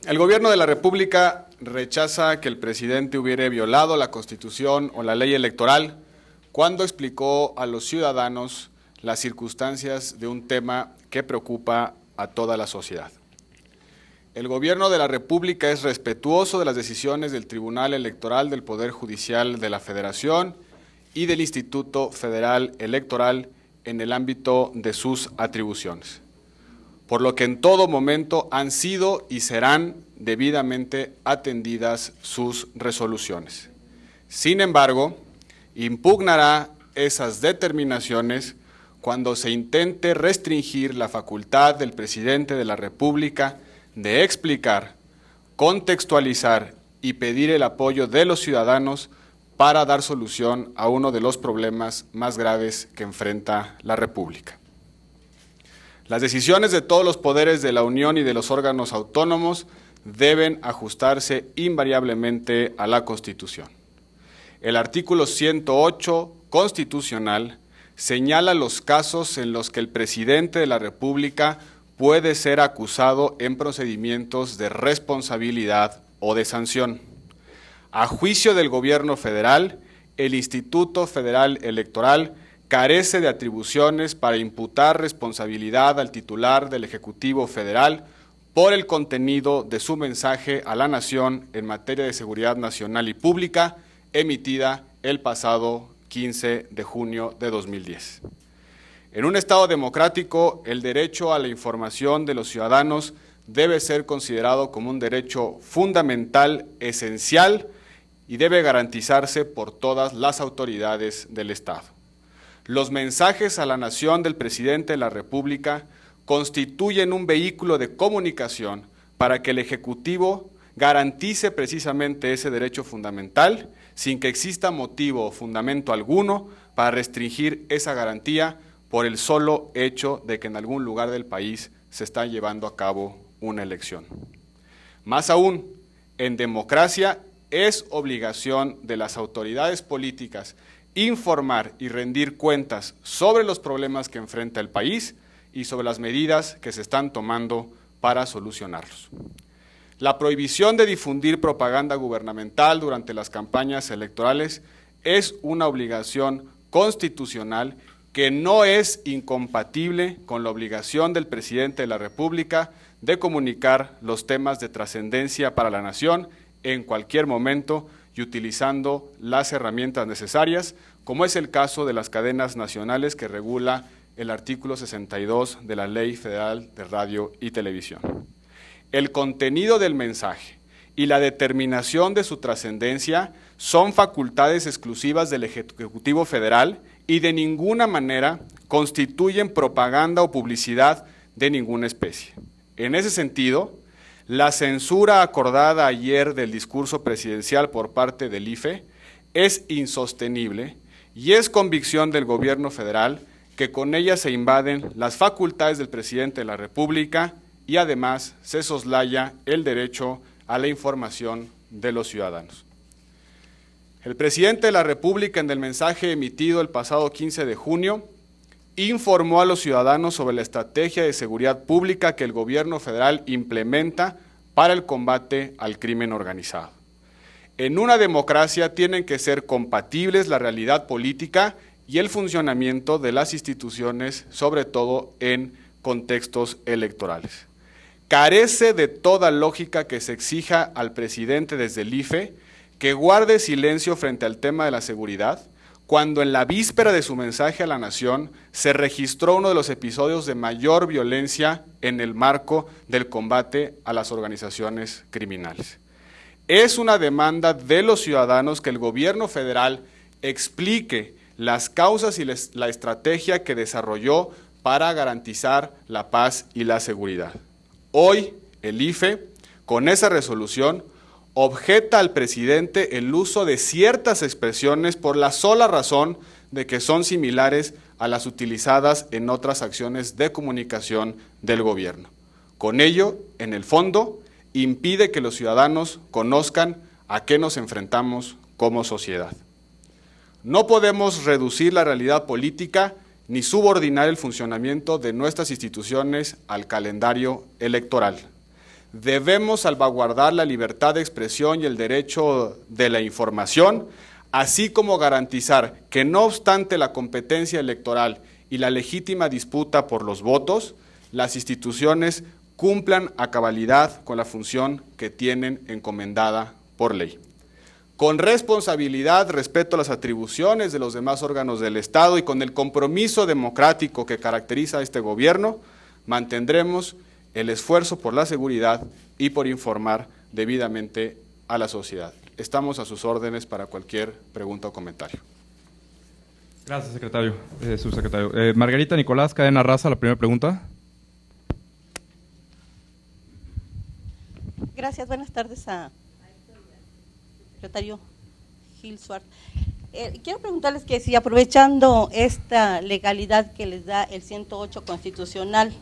El Gobierno de la República rechaza que el presidente hubiera violado la Constitución o la ley electoral cuando explicó a los ciudadanos las circunstancias de un tema que preocupa a toda la sociedad. El Gobierno de la República es respetuoso de las decisiones del Tribunal Electoral del Poder Judicial de la Federación y del Instituto Federal Electoral en el ámbito de sus atribuciones, por lo que en todo momento han sido y serán debidamente atendidas sus resoluciones. Sin embargo, impugnará esas determinaciones cuando se intente restringir la facultad del presidente de la República de explicar, contextualizar y pedir el apoyo de los ciudadanos para dar solución a uno de los problemas más graves que enfrenta la República. Las decisiones de todos los poderes de la Unión y de los órganos autónomos deben ajustarse invariablemente a la Constitución. El artículo 108 constitucional señala los casos en los que el presidente de la República puede ser acusado en procedimientos de responsabilidad o de sanción. A juicio del Gobierno federal, el Instituto Federal Electoral carece de atribuciones para imputar responsabilidad al titular del Ejecutivo Federal por el contenido de su mensaje a la nación en materia de seguridad nacional y pública, emitida el pasado 15 de junio de 2010. En un Estado democrático, el derecho a la información de los ciudadanos debe ser considerado como un derecho fundamental, esencial, y debe garantizarse por todas las autoridades del Estado. Los mensajes a la nación del presidente de la República constituyen un vehículo de comunicación para que el Ejecutivo garantice precisamente ese derecho fundamental, sin que exista motivo o fundamento alguno para restringir esa garantía por el solo hecho de que en algún lugar del país se está llevando a cabo una elección. Más aún, en democracia es obligación de las autoridades políticas informar y rendir cuentas sobre los problemas que enfrenta el país y sobre las medidas que se están tomando para solucionarlos. La prohibición de difundir propaganda gubernamental durante las campañas electorales es una obligación constitucional que no es incompatible con la obligación del presidente de la República de comunicar los temas de trascendencia para la nación en cualquier momento y utilizando las herramientas necesarias, como es el caso de las cadenas nacionales que regula el artículo 62 de la Ley Federal de Radio y Televisión. El contenido del mensaje y la determinación de su trascendencia son facultades exclusivas del Ejecutivo Federal y de ninguna manera constituyen propaganda o publicidad de ninguna especie. En ese sentido, la censura acordada ayer del discurso presidencial por parte del IFE es insostenible y es convicción del Gobierno federal que con ella se invaden las facultades del presidente de la República y además se soslaya el derecho a la información de los ciudadanos. El presidente de la República, en el mensaje emitido el pasado 15 de junio, informó a los ciudadanos sobre la estrategia de seguridad pública que el Gobierno federal implementa para el combate al crimen organizado. En una democracia tienen que ser compatibles la realidad política y el funcionamiento de las instituciones, sobre todo en contextos electorales. Carece de toda lógica que se exija al presidente desde el IFE que guarde silencio frente al tema de la seguridad, cuando en la víspera de su mensaje a la nación se registró uno de los episodios de mayor violencia en el marco del combate a las organizaciones criminales. Es una demanda de los ciudadanos que el Gobierno federal explique las causas y la estrategia que desarrolló para garantizar la paz y la seguridad. Hoy, el IFE, con esa resolución, objeta al presidente el uso de ciertas expresiones por la sola razón de que son similares a las utilizadas en otras acciones de comunicación del gobierno. Con ello, en el fondo, impide que los ciudadanos conozcan a qué nos enfrentamos como sociedad. No podemos reducir la realidad política ni subordinar el funcionamiento de nuestras instituciones al calendario electoral. debemos salvaguardar la libertad de expresión y el derecho de la información, así como garantizar que no obstante la competencia electoral y la legítima disputa por los votos, las instituciones cumplan a cabalidad con la función que tienen encomendada por ley. Con responsabilidad, respeto a las atribuciones de los demás órganos del Estado y con el compromiso democrático que caracteriza a este gobierno, mantendremos el esfuerzo por la seguridad y por informar debidamente a la sociedad. Estamos a sus órdenes para cualquier pregunta o comentario. Gracias, secretario, subsecretario. Margarita Nicolás, Cadena Raza, la primera pregunta. Gracias, buenas tardes a secretario Gil Suárez. Quiero preguntarles que si aprovechando esta legalidad que les da el 108 constitucional,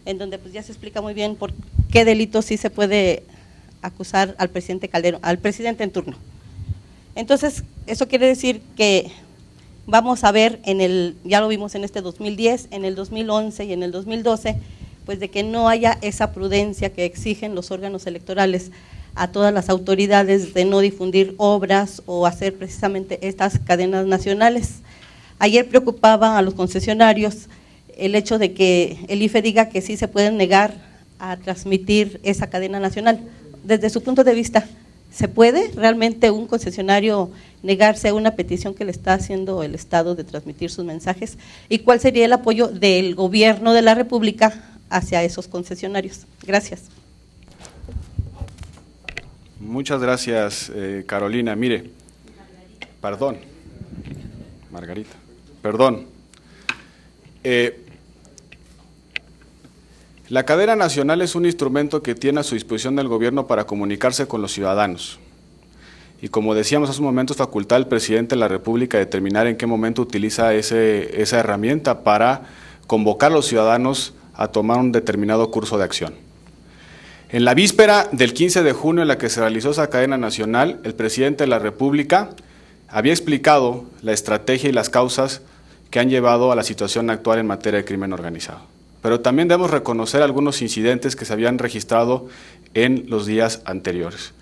en donde pues ya se explica muy bien por qué delito sí se puede acusar al presidente Calderón, al presidente en turno. Entonces, eso quiere decir que vamos a ver ya lo vimos en este 2010, en el 2011 y en el 2012, pues de que no haya esa prudencia que exigen los órganos electorales a todas las autoridades de no difundir obras o hacer precisamente estas cadenas nacionales. Ayer preocupaba a los concesionarios el hecho de que el IFE diga que sí se pueden negar a transmitir esa cadena nacional. Desde su punto de vista, ¿se puede realmente un concesionario negarse a una petición que le está haciendo el Estado de transmitir sus mensajes? ¿Y cuál sería el apoyo del gobierno de la República hacia esos concesionarios? Gracias. Muchas gracias, Carolina. Mire, Margarita, perdón. La cadena nacional es un instrumento que tiene a su disposición el gobierno para comunicarse con los ciudadanos. Y como decíamos hace un momento, es facultad del presidente de la República determinar en qué momento utiliza esa herramienta para convocar a los ciudadanos a tomar un determinado curso de acción. En la víspera del 15 de junio en la que se realizó esa cadena nacional, el presidente de la República había explicado la estrategia y las causas que han llevado a la situación actual en materia de crimen organizado. Pero también debemos reconocer algunos incidentes que se habían registrado en los días anteriores.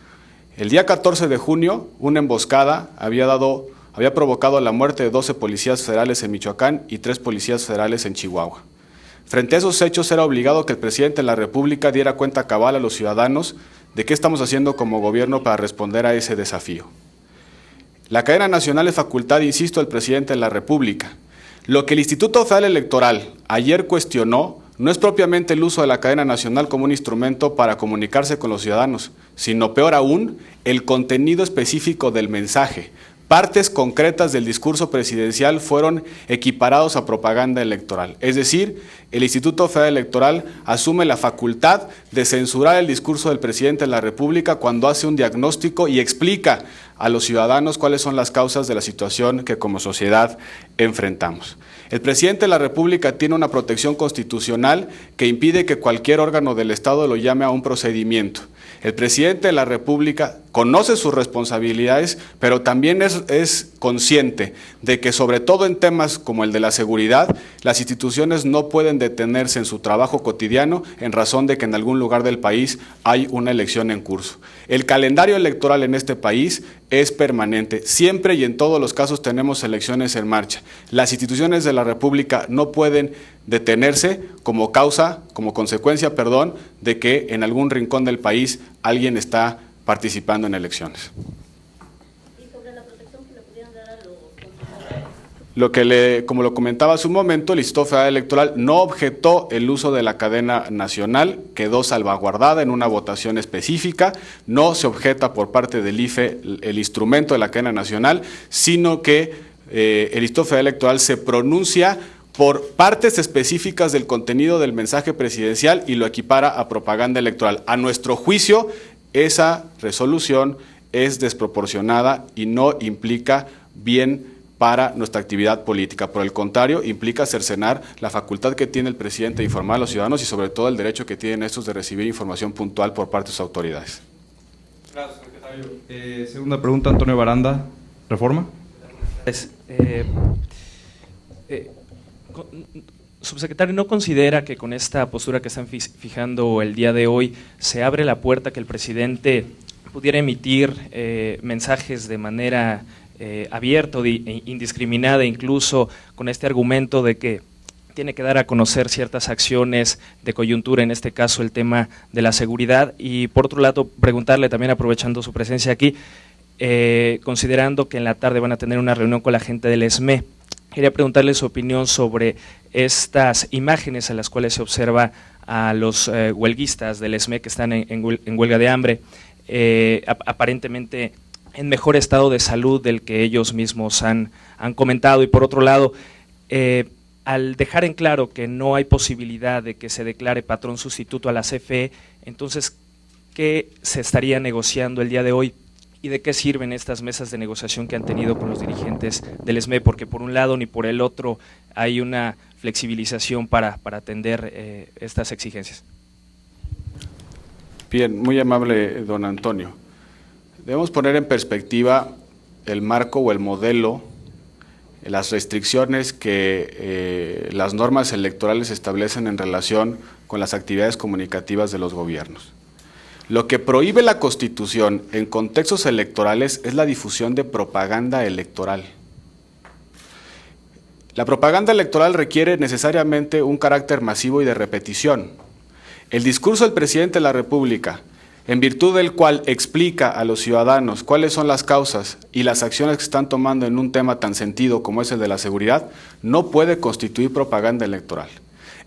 El día 14 de junio, una emboscada había provocado la muerte de 12 policías federales en Michoacán y 3 policías federales en Chihuahua. Frente a esos hechos era obligado que el presidente de la República diera cuenta cabal a los ciudadanos de qué estamos haciendo como gobierno para responder a ese desafío. La cadena nacional es facultad, insisto, del presidente de la República. Lo que el Instituto Federal Electoral ayer cuestionó no es propiamente el uso de la cadena nacional como un instrumento para comunicarse con los ciudadanos, sino peor aún, el contenido específico del mensaje. Partes concretas del discurso presidencial fueron equiparados a propaganda electoral. Es decir, el Instituto Federal Electoral asume la facultad de censurar el discurso del presidente de la República cuando hace un diagnóstico y explica a los ciudadanos cuáles son las causas de la situación que como sociedad enfrentamos. El presidente de la República tiene una protección constitucional que impide que cualquier órgano del Estado lo llame a un procedimiento. El presidente de la República conoce sus responsabilidades, pero también es consciente de que, sobre todo en temas como el de la seguridad, las instituciones no pueden detenerse en su trabajo cotidiano en razón de que en algún lugar del país hay una elección en curso. El calendario electoral en este país es permanente. Siempre y en todos los casos tenemos elecciones en marcha. Las instituciones de la República no pueden detenerse como consecuencia, de que en algún rincón del país alguien está participando en elecciones. ¿Y sobre la protección que le pudieran dar a los funcionarios? Como lo comentaba hace un momento, el Instituto Federal Electoral no objetó el uso de la cadena nacional, quedó salvaguardada en una votación específica, no se objeta por parte del IFE el instrumento de la cadena nacional, sino que el Instituto Federal Electoral se pronuncia por partes específicas del contenido del mensaje presidencial y lo equipara a propaganda electoral. A nuestro juicio, esa resolución es desproporcionada y no implica bien para nuestra actividad política. Por el contrario, implica cercenar la facultad que tiene el presidente de informar a los ciudadanos y sobre todo el derecho que tienen estos de recibir información puntual por parte de sus autoridades. Gracias, secretario. Segunda pregunta, Antonio Baranda, ¿Reforma? Subsecretario, ¿no considera que con esta postura que están fijando el día de hoy se abre la puerta que el presidente pudiera emitir mensajes de manera abierta e indiscriminada, incluso con este argumento de que tiene que dar a conocer ciertas acciones de coyuntura, en este caso el tema de la seguridad? Y por otro lado, preguntarle también, aprovechando su presencia aquí, considerando que en la tarde van a tener una reunión con la gente del SME, quería preguntarle su opinión sobre estas imágenes en las cuales se observa a los huelguistas del SME que están en huelga de hambre, aparentemente en mejor estado de salud del que ellos mismos han comentado. Y por otro lado, al dejar en claro que no hay posibilidad de que se declare patrón sustituto a la CFE, entonces, ¿qué se estaría negociando el día de hoy? ¿Y de qué sirven estas mesas de negociación que han tenido con los dirigentes del SME? Porque por un lado ni por el otro hay una flexibilización para atender estas exigencias. Bien, muy amable don Antonio. Debemos poner en perspectiva el marco o el modelo, las restricciones que las normas electorales establecen en relación con las actividades comunicativas de los gobiernos. Lo que prohíbe la Constitución en contextos electorales es la difusión de propaganda electoral. La propaganda electoral requiere necesariamente un carácter masivo y de repetición. El discurso del presidente de la República, en virtud del cual explica a los ciudadanos cuáles son las causas y las acciones que están tomando en un tema tan sentido como es el de la seguridad, no puede constituir propaganda electoral.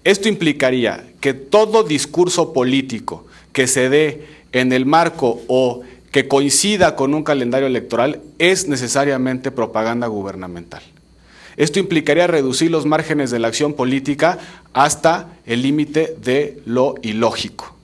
Esto implicaría que todo discurso político que se dé en el marco o que coincida con un calendario electoral es necesariamente propaganda gubernamental. Esto implicaría reducir los márgenes de la acción política hasta el límite de lo ilógico.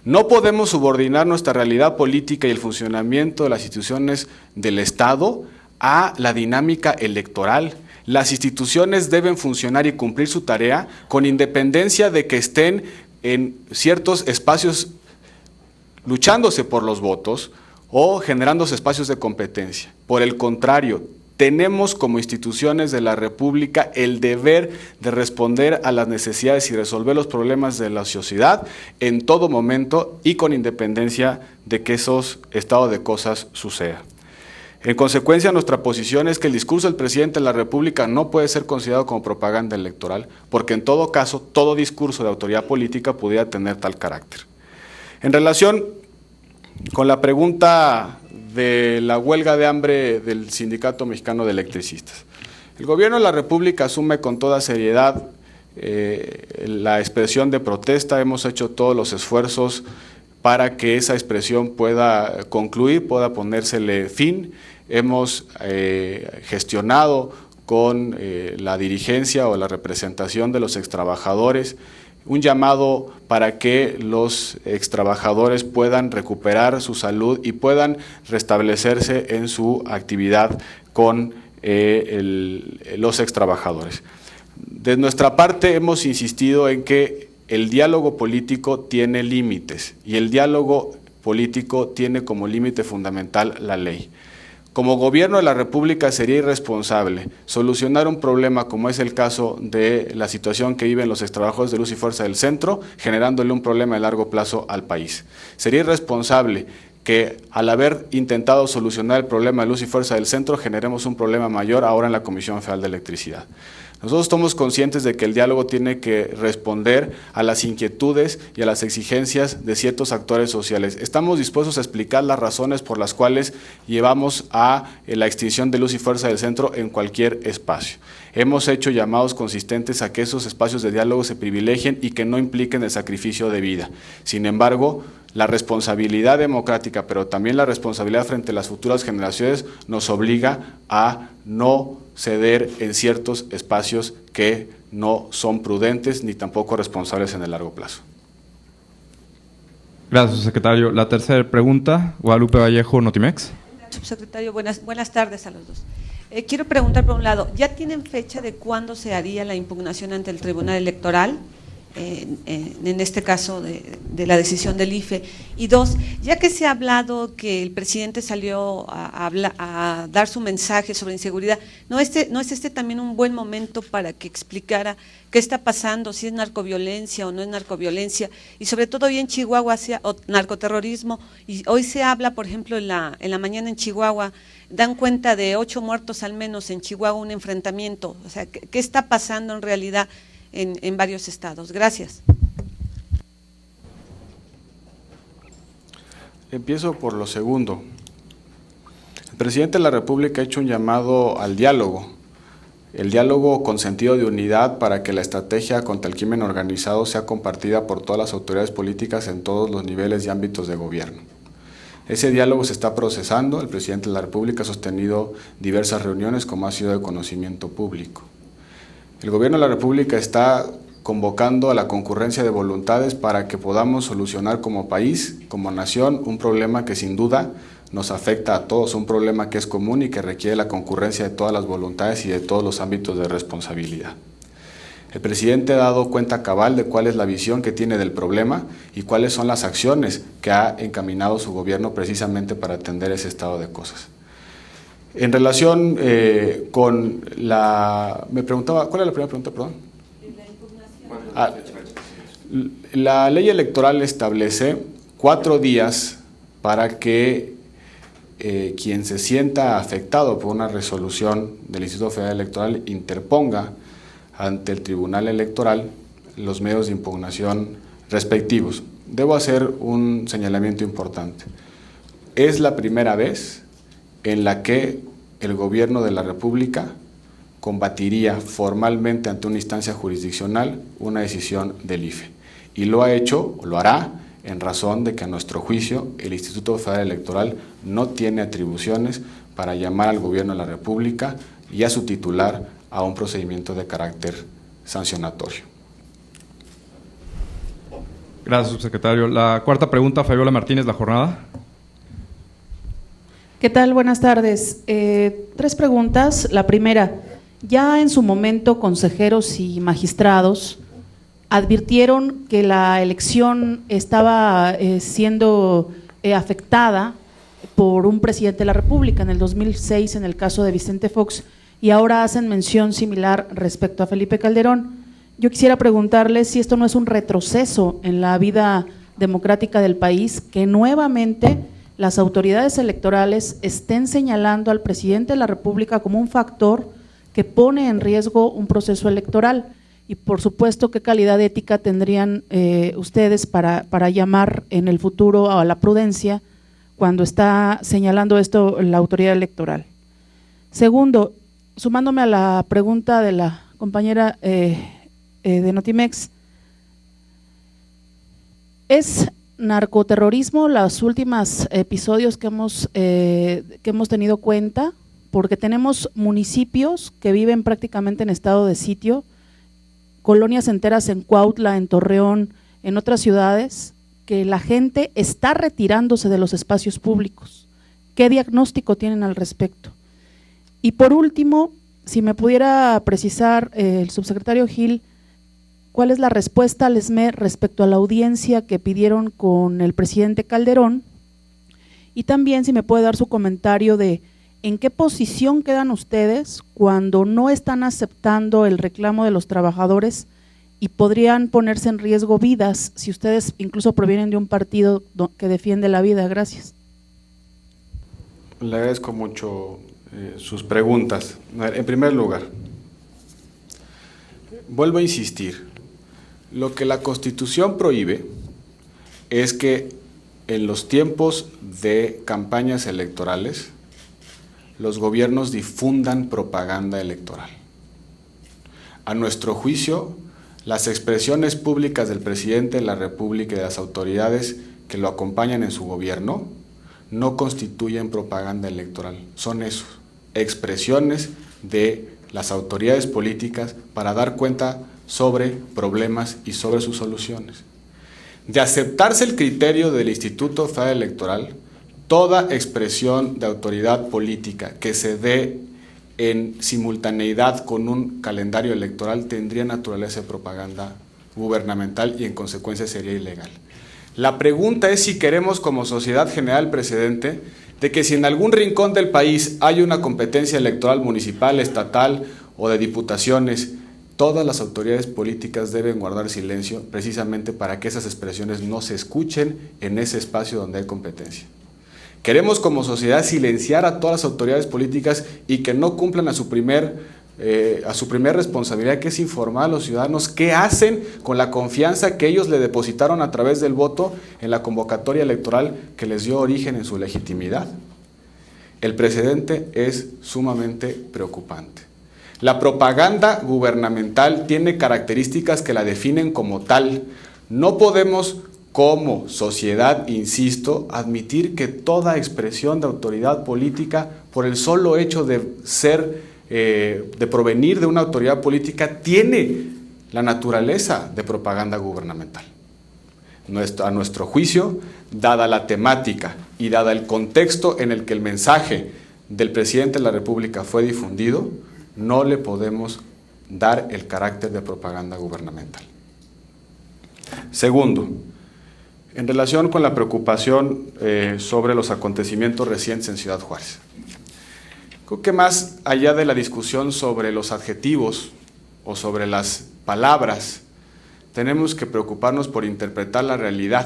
No podemos subordinar nuestra realidad política y el funcionamiento de las instituciones del Estado a la dinámica electoral. Las instituciones deben funcionar y cumplir su tarea con independencia de que estén en ciertos espacios luchándose por los votos o generándose espacios de competencia. Por el contrario, tenemos como instituciones de la República el deber de responder a las necesidades y resolver los problemas de la sociedad en todo momento y con independencia de que esos estados de cosas sucedan. En consecuencia, nuestra posición es que el discurso del presidente de la República no puede ser considerado como propaganda electoral, porque en todo caso, todo discurso de autoridad política pudiera tener tal carácter. En relación con la pregunta de la huelga de hambre del Sindicato Mexicano de Electricistas, el Gobierno de la República asume con toda seriedad la expresión de protesta. Hemos hecho todos los esfuerzos para que esa expresión pueda concluir, pueda ponérsele fin. Hemos gestionado con la dirigencia o la representación de los extrabajadores un llamado para que los extrabajadores puedan recuperar su salud y puedan restablecerse en su actividad con los extrabajadores. De nuestra parte hemos insistido en que el diálogo político tiene límites y el diálogo político tiene como límite fundamental la ley. Como Gobierno de la República sería irresponsable solucionar un problema como es el caso de la situación que viven los extrabajadores de Luz y Fuerza del Centro, generándole un problema de largo plazo al país. Sería irresponsable que al haber intentado solucionar el problema de Luz y Fuerza del Centro generemos un problema mayor ahora en la Comisión Federal de Electricidad. Nosotros estamos conscientes de que el diálogo tiene que responder a las inquietudes y a las exigencias de ciertos actores sociales. Estamos dispuestos a explicar las razones por las cuales llevamos a la extinción de Luz y Fuerza del Centro en cualquier espacio. Hemos hecho llamados consistentes a que esos espacios de diálogo se privilegien y que no impliquen el sacrificio de vida. Sin embargo, la responsabilidad democrática, pero también la responsabilidad frente a las futuras generaciones nos obliga a no ceder en ciertos espacios que no son prudentes ni tampoco responsables en el largo plazo. Gracias, secretario. La tercera pregunta, Guadalupe Vallejo, Notimex. Subsecretario, buenas tardes a los dos. Quiero preguntar por un lado, ¿ya tienen fecha de cuándo se haría la impugnación ante el Tribunal Electoral? en este caso de la decisión del IFE. Y dos, ya que se ha hablado que el presidente salió a dar su mensaje sobre inseguridad, ¿no es este también un buen momento para que explicara qué está pasando, si es narcoviolencia o no es narcoviolencia, y sobre todo hoy en Chihuahua, o narcoterrorismo, y hoy se habla, por ejemplo, en la mañana en Chihuahua, dan cuenta de 8 muertos al menos en Chihuahua, un enfrentamiento, o sea, ¿qué está pasando en realidad en varios estados? Gracias. Empiezo por lo segundo. El presidente de la República ha hecho un llamado al diálogo, el diálogo con sentido de unidad para que la estrategia contra el crimen organizado sea compartida por todas las autoridades políticas en todos los niveles y ámbitos de gobierno. Ese diálogo se está procesando, el presidente de la República ha sostenido diversas reuniones como ha sido de conocimiento público. El gobierno de la República está convocando a la concurrencia de voluntades para que podamos solucionar como país, como nación, un problema que sin duda nos afecta a todos, un problema que es común y que requiere la concurrencia de todas las voluntades y de todos los ámbitos de responsabilidad. El presidente ha dado cuenta cabal de cuál es la visión que tiene del problema y cuáles son las acciones que ha encaminado su gobierno precisamente para atender ese estado de cosas. En relación con la... Me preguntaba, ¿cuál era la primera pregunta, perdón? La ley electoral establece 4 días para que quien se sienta afectado por una resolución del Instituto Federal Electoral interponga ante el Tribunal Electoral los medios de impugnación respectivos. Debo hacer un señalamiento importante. Es la primera vez en la que el gobierno de la República combatiría formalmente ante una instancia jurisdiccional una decisión del IFE. Y lo ha hecho, o lo hará, en razón de que a nuestro juicio el Instituto Federal Electoral no tiene atribuciones para llamar al gobierno de la República y a su titular a un procedimiento de carácter sancionatorio. Gracias, subsecretario. La cuarta pregunta, Fabiola Martínez, La Jornada. ¿Qué tal? Buenas tardes. 3 preguntas. La primera, ya en su momento consejeros y magistrados advirtieron que la elección estaba siendo afectada por un presidente de la República en el 2006 en el caso de Vicente Fox, y ahora hacen mención similar respecto a Felipe Calderón. Yo quisiera preguntarles si esto no es un retroceso en la vida democrática del país, que nuevamente las autoridades electorales estén señalando al presidente de la República como un factor que pone en riesgo un proceso electoral. Y por supuesto, ¿qué calidad ética tendrían ustedes para llamar en el futuro a la prudencia cuando está señalando esto la autoridad electoral? Segundo, sumándome a la pregunta de la compañera de Notimex, ¿es narcoterrorismo los últimos episodios que hemos tenido cuenta? Porque tenemos municipios que viven prácticamente en estado de sitio, colonias enteras en Cuautla, en Torreón, en otras ciudades, que la gente está retirándose de los espacios públicos. ¿Qué diagnóstico tienen al respecto? Y por último, si me pudiera precisar el subsecretario Gil, ¿cuál es la respuesta al SME respecto a la audiencia que pidieron con el presidente Calderón? Y también si me puede dar su comentario de ¿en qué posición quedan ustedes cuando no están aceptando el reclamo de los trabajadores y podrían ponerse en riesgo vidas si ustedes incluso provienen de un partido que defiende la vida? Gracias. Le agradezco mucho sus preguntas. En primer lugar, vuelvo a insistir, lo que la Constitución prohíbe es que en los tiempos de campañas electorales los gobiernos difundan propaganda electoral. A nuestro juicio, las expresiones públicas del presidente de la República y de las autoridades que lo acompañan en su gobierno no constituyen propaganda electoral, son eso, expresiones de las autoridades políticas para dar cuenta sobre problemas y sobre sus soluciones. De aceptarse el criterio del Instituto Federal Electoral, toda expresión de autoridad política que se dé en simultaneidad con un calendario electoral tendría naturaleza de propaganda gubernamental y en consecuencia sería ilegal. La pregunta es si queremos como sociedad generar el precedente de que si en algún rincón del país hay una competencia electoral municipal, estatal o de diputaciones, todas las autoridades políticas deben guardar silencio precisamente para que esas expresiones no se escuchen en ese espacio donde hay competencia. Queremos como sociedad silenciar a todas las autoridades políticas y que no cumplan a su primer responsabilidad, que es informar a los ciudadanos qué hacen con la confianza que ellos le depositaron a través del voto en la convocatoria electoral que les dio origen en su legitimidad. El precedente es sumamente preocupante. La propaganda gubernamental tiene características que la definen como tal. No podemos, como sociedad, insisto, admitir que toda expresión de autoridad política, por el solo hecho de de provenir de una autoridad política, tiene la naturaleza de propaganda gubernamental. A nuestro juicio, dada la temática y dada el contexto en el que el mensaje del presidente de la República fue difundido, no le podemos dar el carácter de propaganda gubernamental. Segundo, en relación con la preocupación sobre los acontecimientos recientes en Ciudad Juárez. Creo que más allá de la discusión sobre los adjetivos o sobre las palabras, tenemos que preocuparnos por interpretar la realidad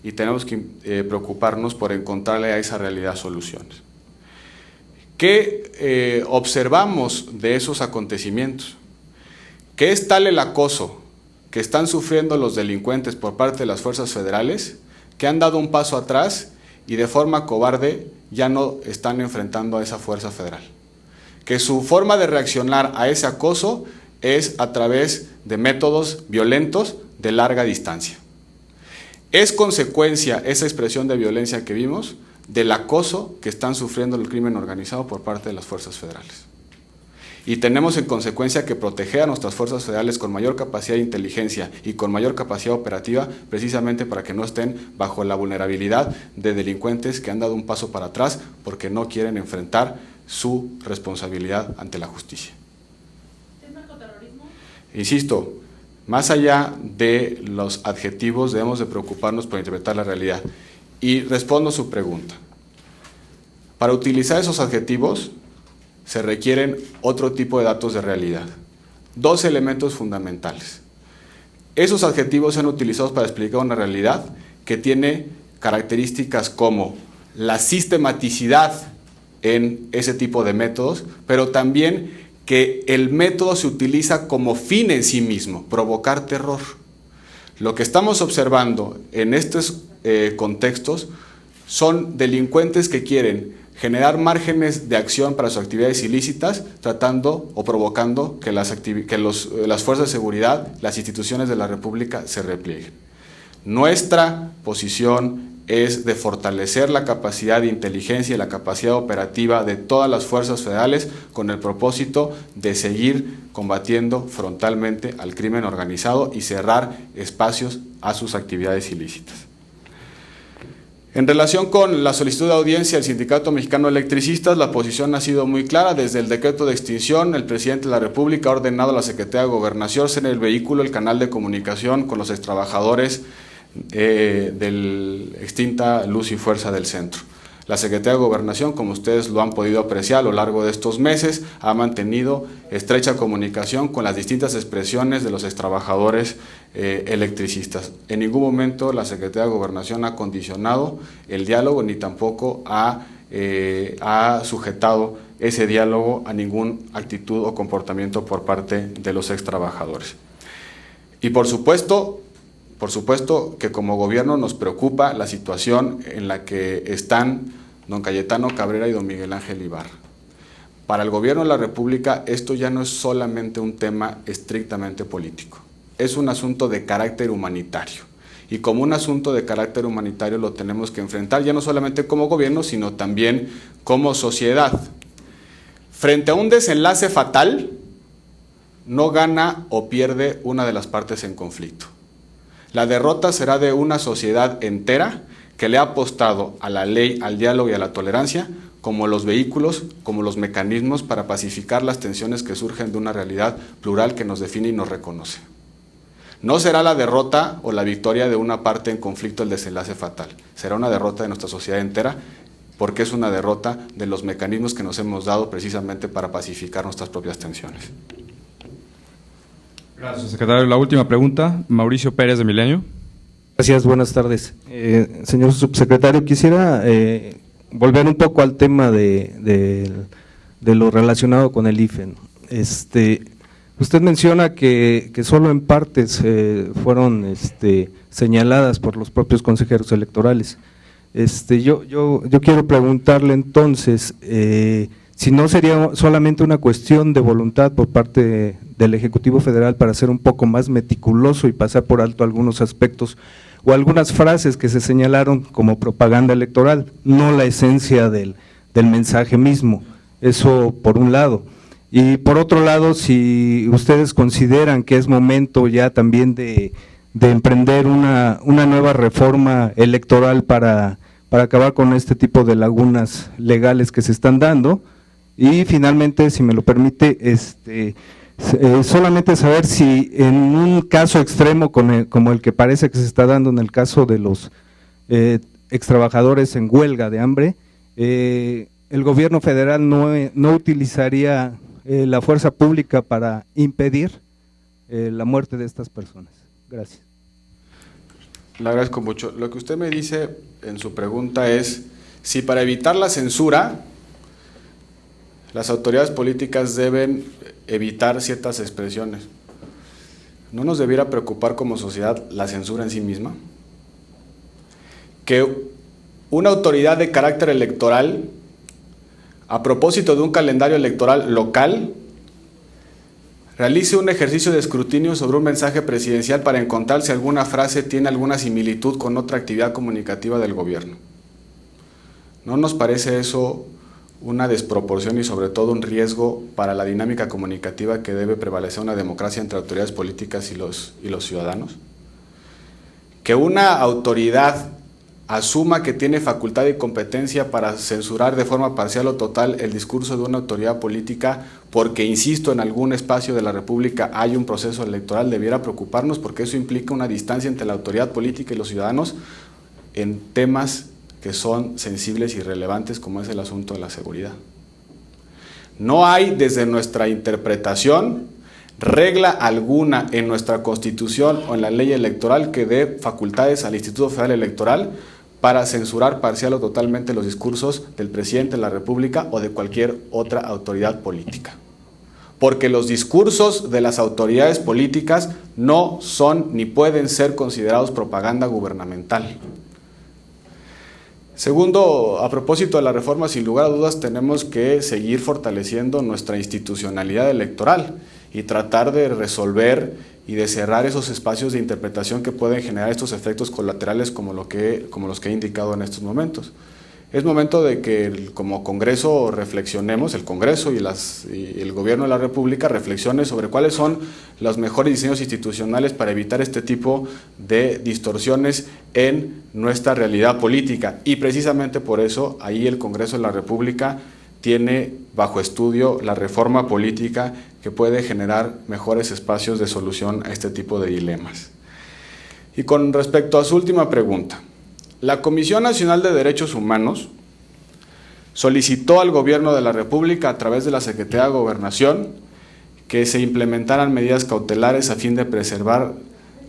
y tenemos que preocuparnos por encontrarle a esa realidad soluciones. ¿Qué observamos de esos acontecimientos? Que es tal el acoso que están sufriendo los delincuentes por parte de las fuerzas federales que han dado un paso atrás y de forma cobarde ya no están enfrentando a esa fuerza federal. Que su forma de reaccionar a ese acoso es a través de métodos violentos de larga distancia. Es consecuencia esa expresión de violencia que vimos del acoso que están sufriendo el crimen organizado por parte de las fuerzas federales. Y tenemos en consecuencia que proteger a nuestras fuerzas federales con mayor capacidad de inteligencia y con mayor capacidad operativa, precisamente para que no estén bajo la vulnerabilidad de delincuentes que han dado un paso para atrás porque no quieren enfrentar su responsabilidad ante la justicia. ¿Es narcoterrorismo? Insisto, más allá de los adjetivos debemos de preocuparnos por interpretar la realidad. Y respondo su pregunta. Para utilizar esos adjetivos se requieren otro tipo de datos de realidad. Dos elementos fundamentales. Esos adjetivos se han utilizado para explicar una realidad que tiene características como la sistematicidad en ese tipo de métodos, pero también que el método se utiliza como fin en sí mismo, provocar terror. Lo que estamos observando en estos contextos son delincuentes que quieren generar márgenes de acción para sus actividades ilícitas, tratando o provocando que las fuerzas de seguridad, las instituciones de la República se replieguen. Nuestra posición es de fortalecer la capacidad de inteligencia y la capacidad operativa de todas las fuerzas federales con el propósito de seguir combatiendo frontalmente al crimen organizado y cerrar espacios a sus actividades ilícitas. En relación con la solicitud de audiencia del Sindicato Mexicano de Electricistas, la posición ha sido muy clara. Desde el decreto de extinción, el presidente de la República ha ordenado a la Secretaría de Gobernación ser el vehículo, el canal de comunicación con los extrabajadores del extinta Luz y Fuerza del Centro. La Secretaría de Gobernación, como ustedes lo han podido apreciar a lo largo de estos meses, ha mantenido estrecha comunicación con las distintas expresiones de los extrabajadores electricistas. En ningún momento la Secretaría de Gobernación ha condicionado el diálogo ni tampoco ha sujetado ese diálogo a ninguna actitud o comportamiento por parte de los extrabajadores. Y por supuesto que como gobierno nos preocupa la situación en la que están don Cayetano Cabrera y don Miguel Ángel Ibarra. Para el gobierno de la República esto ya no es solamente un tema estrictamente político, es un asunto de carácter humanitario. Y como un asunto de carácter humanitario lo tenemos que enfrentar ya no solamente como gobierno, sino también como sociedad. Frente a un desenlace fatal, no gana o pierde una de las partes en conflicto. La derrota será de una sociedad entera que le ha apostado a la ley, al diálogo y a la tolerancia como los vehículos, como los mecanismos para pacificar las tensiones que surgen de una realidad plural que nos define y nos reconoce. No será la derrota o la victoria de una parte en conflicto el desenlace fatal, será una derrota de nuestra sociedad entera, porque es una derrota de los mecanismos que nos hemos dado precisamente para pacificar nuestras propias tensiones. Gracias, secretario. La última pregunta, Mauricio Pérez, de Milenio. Gracias, buenas tardes. Señor subsecretario, quisiera volver un poco al tema de lo relacionado con el IFE, ¿no? Usted menciona que solo en partes fueron señaladas por los propios consejeros electorales. Yo quiero preguntarle entonces, si no sería solamente una cuestión de voluntad por parte del Ejecutivo Federal para ser un poco más meticuloso y pasar por alto algunos aspectos o algunas frases que se señalaron como propaganda electoral, no la esencia del mensaje mismo. Eso por un lado. Y por otro lado, si ustedes consideran que es momento ya también de emprender una nueva reforma electoral para acabar con este tipo de lagunas legales que se están dando. Y finalmente, si me lo permite, solamente saber si en un caso extremo como el que parece que se está dando en el caso de los extrabajadores en huelga de hambre, el gobierno federal no utilizaría la fuerza pública para impedir la muerte de estas personas. Gracias. Le agradezco mucho. Lo que usted me dice en su pregunta es si para evitar la censura las autoridades políticas deben evitar ciertas expresiones. ¿No nos debiera preocupar como sociedad la censura en sí misma? Que una autoridad de carácter electoral, a propósito de un calendario electoral local, realice un ejercicio de escrutinio sobre un mensaje presidencial para encontrar si alguna frase tiene alguna similitud con otra actividad comunicativa del gobierno. ¿No nos parece eso una desproporción y sobre todo un riesgo para la dinámica comunicativa que debe prevalecer una democracia entre autoridades políticas y los ciudadanos? Que una autoridad asuma que tiene facultad y competencia para censurar de forma parcial o total el discurso de una autoridad política porque, insisto, en algún espacio de la República hay un proceso electoral, debiera preocuparnos porque eso implica una distancia entre la autoridad política y los ciudadanos en temas que son sensibles y relevantes como es el asunto de la seguridad. No hay desde nuestra interpretación regla alguna en nuestra Constitución o en la ley electoral que dé facultades al Instituto Federal Electoral para censurar parcial o totalmente los discursos del presidente de la República o de cualquier otra autoridad política. Porque los discursos de las autoridades políticas no son ni pueden ser considerados propaganda gubernamental. Segundo, a propósito de la reforma, sin lugar a dudas tenemos que seguir fortaleciendo nuestra institucionalidad electoral y tratar de resolver y de cerrar esos espacios de interpretación que pueden generar estos efectos colaterales como los que he indicado en estos momentos. Es momento de que como Congreso reflexionemos, el Congreso y el Gobierno de la República reflexione sobre cuáles son los mejores diseños institucionales para evitar este tipo de distorsiones en nuestra realidad política. Y precisamente por eso ahí el Congreso de la República tiene bajo estudio la reforma política que puede generar mejores espacios de solución a este tipo de dilemas. Y con respecto a su última pregunta, la Comisión Nacional de Derechos Humanos solicitó al Gobierno de la República a través de la Secretaría de Gobernación que se implementaran medidas cautelares a fin de preservar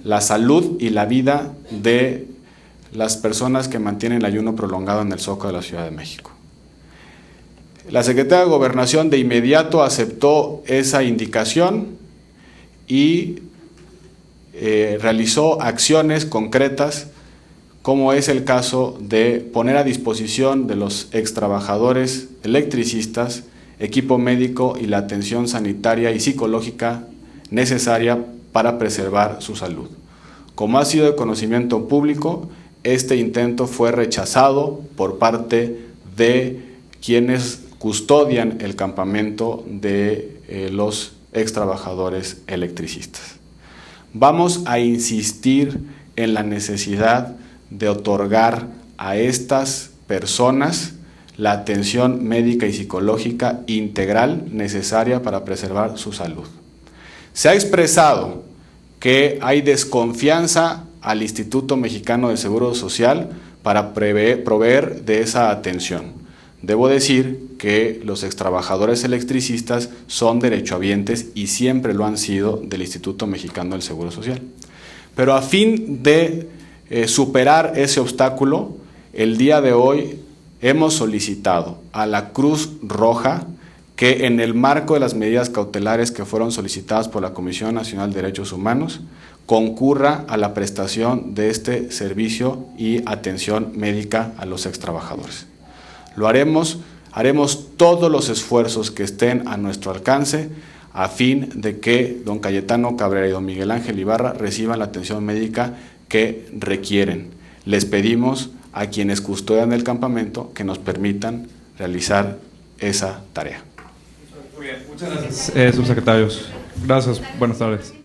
la salud y la vida de las personas que mantienen el ayuno prolongado en el Zócalo de la Ciudad de México. La Secretaría de Gobernación de inmediato aceptó esa indicación y realizó acciones concretas, como es el caso de poner a disposición de los extrabajadores electricistas equipo médico y la atención sanitaria y psicológica necesaria para preservar su salud. Como ha sido de conocimiento público, este intento fue rechazado por parte de quienes custodian el campamento de los extrabajadores electricistas. Vamos a insistir en la necesidad de otorgar a estas personas la atención médica y psicológica integral necesaria para preservar su salud. Se ha expresado que hay desconfianza al Instituto Mexicano de Seguro Social para proveer de esa atención. Debo decir que los extrabajadores electricistas son derechohabientes y siempre lo han sido del Instituto Mexicano del Seguro Social. Pero a fin de superar ese obstáculo, el día de hoy hemos solicitado a la Cruz Roja que en el marco de las medidas cautelares que fueron solicitadas por la Comisión Nacional de Derechos Humanos, concurra a la prestación de este servicio y atención médica a los extrabajadores. Lo haremos todos los esfuerzos que estén a nuestro alcance a fin de que don Cayetano Cabrera y don Miguel Ángel Ibarra reciban la atención médica que requieren. Les pedimos a quienes custodian el campamento que nos permitan realizar esa tarea. Muy bien, muchas gracias, subsecretarios. Gracias, buenas tardes.